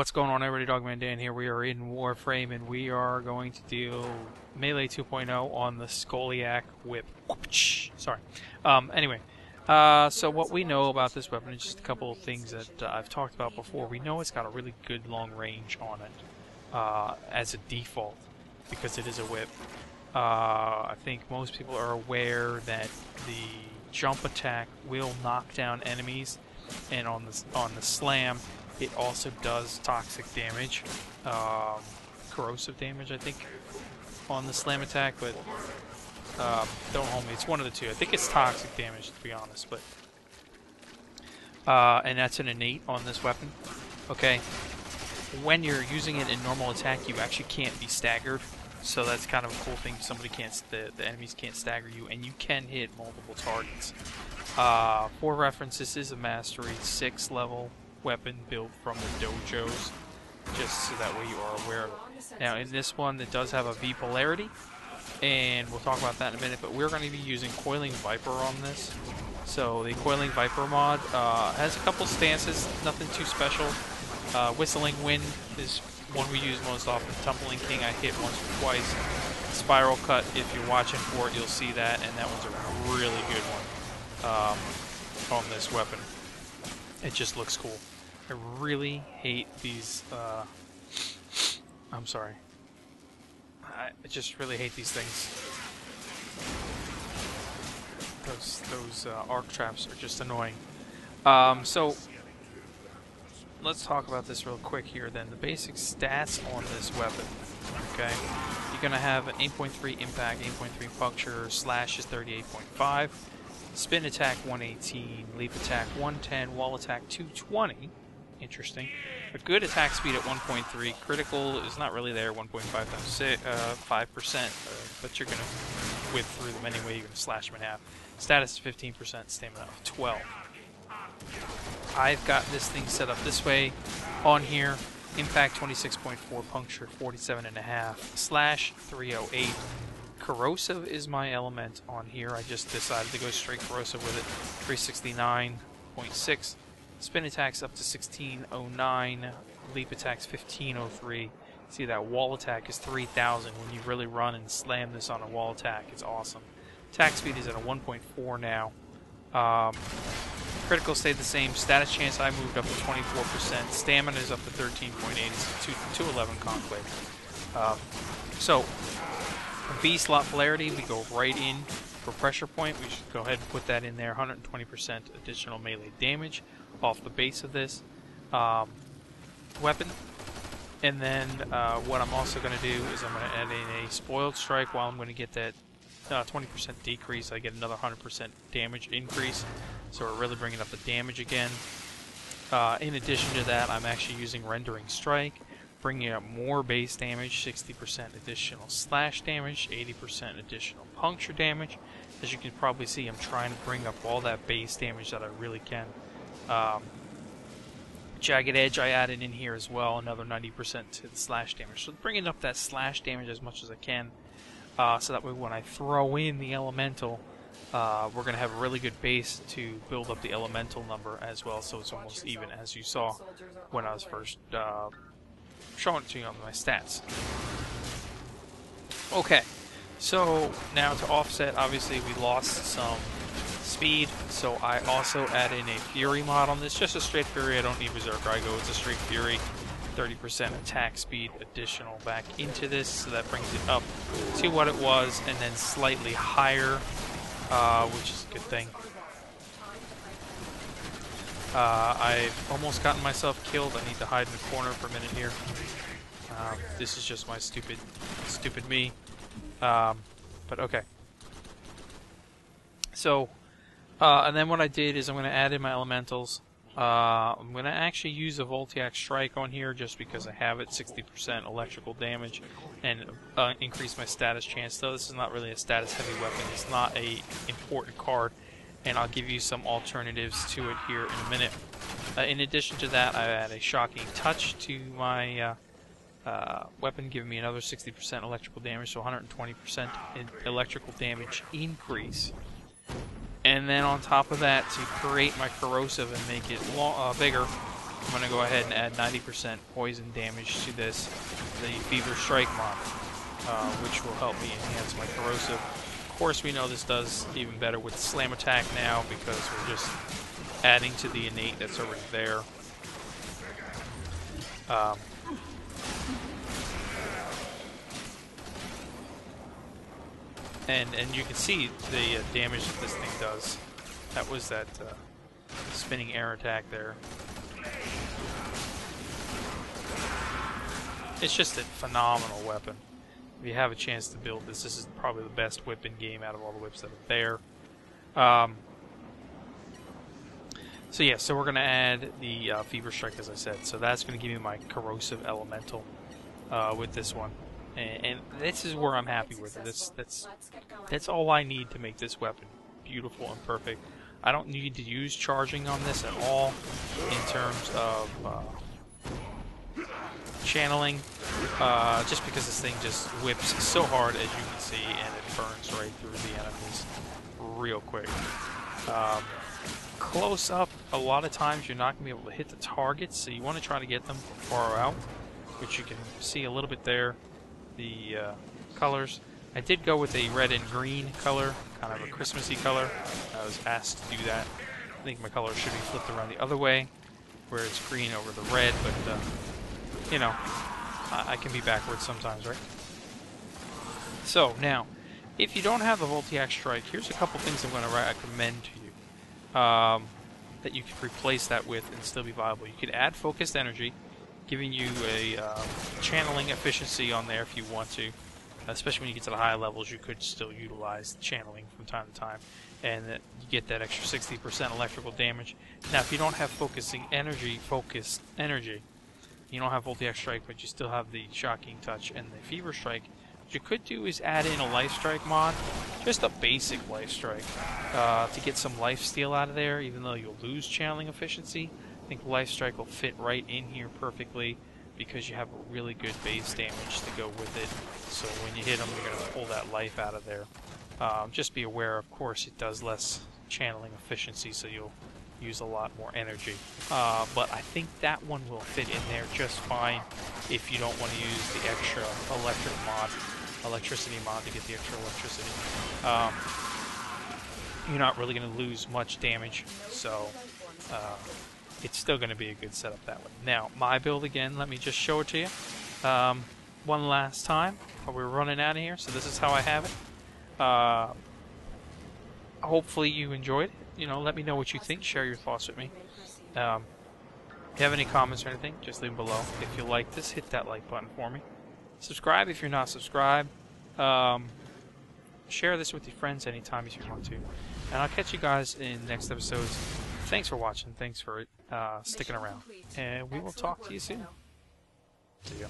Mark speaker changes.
Speaker 1: What's going on, everybody? Dogman Dan here. We are in Warframe, and we are going to deal Melee 2.0 on the SCOLIAC whip. Sorry. Anyway, so what we know about this weapon is just a couple of things that I've talked about before. We know it's got a really good long range on it as a default because it is a whip. I think most people are aware that the jump attack will knock down enemies, and on the slam, it also does toxic damage, corrosive damage, I think, on the slam attack, but don't hold me. It's one of the two. I think it's toxic damage, to be honest, but and that's an innate on this weapon. Okay, when you're using it in normal attack, you actually can't be staggered, so that's kind of a cool thing. Somebody can't, the enemies can't stagger you, and you can hit multiple targets. For reference, this is a Mastery 6 level weapon built from the dojos, just so that way you are aware of it. Now in this one, it does have a V polarity, and we'll talk about that in a minute, but we're going to be using Coiling Viper on this. So the Coiling Viper mod has a couple stances, nothing too special. Whistling Wind is one we use most often. Tumbling King I hit once or twice. Spiral Cut, if you're watching for it, you'll see that, and that one's a really good one on this weapon. It just looks cool. I really hate these, I'm sorry. I just really hate these things. Those arc traps are just annoying. So, let's talk about this real quick here then. The basic stats on this weapon, okay? You're going to have an 8.3 impact, 8.3 puncture, slash is 38.5. Spin attack 118, leap attack 110, wall attack 220. Interesting. A good attack speed at 1.3. Critical is not really there, 1.5 times 5%, but you're going to whip through them anyway. You're going to slash them in half. Status is 15%, stamina of 12. I've got this thing set up this way on here. Impact 26.4, puncture 47.5, slash 308. Corrosive is my element on here. I just decided to go straight corrosive with it. 369.6. Spin attacks up to 1609. Leap attacks 1503. See, that wall attack is 3000. When you really run and slam this on a wall attack, it's awesome. Attack speed is at a 1.4 now. Critical stayed the same. Status chance I moved up to 24%. Stamina is up to 13.8. It's 211 Conclave. So, B slot polarity, we go right in for pressure point. We should go ahead and put that in there. 120% additional melee damage off the base of this weapon. And then what I'm also going to do is I'm going to add in a spoiled strike. While I'm going to get that 20% decrease, I get another 100% damage increase. So we're really bringing up the damage again. In addition to that, I'm actually using rendering strike, bringing up more base damage, 60% additional slash damage, 80% additional puncture damage. As you can probably see, I'm trying to bring up all that base damage that I really can. Jagged Edge I added in here as well, another 90% to the slash damage. So bringing up that slash damage as much as I can, so that way when I throw in the elemental, we're going to have a really good base to build up the elemental number as well, so it's almost even, as you saw when I was first showing it to you on my stats. Okay, so now to offset, obviously we lost some speed, so I also add in a Fury mod on this. Just a straight Fury, I don't need Berserker, I go with a straight Fury. 30% attack speed additional back into this, so that brings it up to what it was, and then slightly higher, which is a good thing. I've almost gotten myself killed. I need to hide in the corner for a minute here. This is just my stupid me. But okay. So, and then what I did is I'm going to add in my elementals. I'm going to actually use a Voltiac Strike on here just because I have it, 60% electrical damage, and increase my status chance. Though this is not really a status heavy weapon, it's not a important card, and I'll give you some alternatives to it here in a minute. In addition to that, I add a Shocking Touch to my weapon, giving me another 60% electrical damage, so 120% electrical damage increase. And then on top of that, to create my corrosive and make it bigger, I'm going to go ahead and add 90% poison damage to this, the Fever Strike mod, which will help me enhance my corrosive. Of course, we know this does even better with Slam Attack now because we're just adding to the innate that's already there. And you can see the damage that this thing does. That was that spinning air attack there. It's just a phenomenal weapon. If you have a chance to build this, this is probably the best whip in game out of all the whips that are there. So yeah, so we're going to add the Fever Strike, as I said. So that's going to give me my corrosive elemental with this one. And this is where I'm happy with it. That's all I need to make this weapon beautiful and perfect. I don't need to use charging on this at all in terms of channeling, just because this thing just whips so hard, as you can see, and it burns right through the enemies real quick. Close up, a lot of times you're not going to be able to hit the targets, so you want to try to get them far out, which you can see a little bit there. The colors. I did go with a red and green color, kind of a Christmassy color. I was asked to do that. I think my color should be flipped around the other way, where it's green over the red, but you know, I can be backwards sometimes, right? So now, if you don't have a Voltiac Strike, here's a couple things I'm going to recommend to you that you can replace that with and still be viable. You could add Focused Energy, giving you a channeling efficiency on there if you want to. Especially when you get to the higher levels, you could still utilize channeling from time to time, and you get that extra 60% electrical damage. Now, if you don't have focused energy, you don't have Voltiac Strike, but you still have the Shocking Touch and the Fever Strike, what you could do is add in a Life Strike mod, just a basic Life Strike, to get some life steal out of there, even though you'll lose channeling efficiency. I think Life Strike will fit right in here perfectly, because you have a really good base damage to go with it. So when you hit them, you're going to pull that life out of there. Just be aware, of course, it does less channeling efficiency, so you'll use a lot more energy. But I think that one will fit in there just fine if you don't want to use the extra electricity mod to get the extra electricity. You're not really going to lose much damage, so it's still going to be a good setup that way. Now, my build again, let me just show it to you one last time. We're running out of here, so this is how I have it. Hopefully you enjoyed it. You know, let me know what you think. Share your thoughts with me. If you have any comments or anything, just leave them below. If you like this, hit that like button for me. Subscribe if you're not subscribed. Share this with your friends anytime if you want to. And I'll catch you guys in next episodes. Thanks for watching. Thanks for sticking around. And we will talk to you soon. See ya.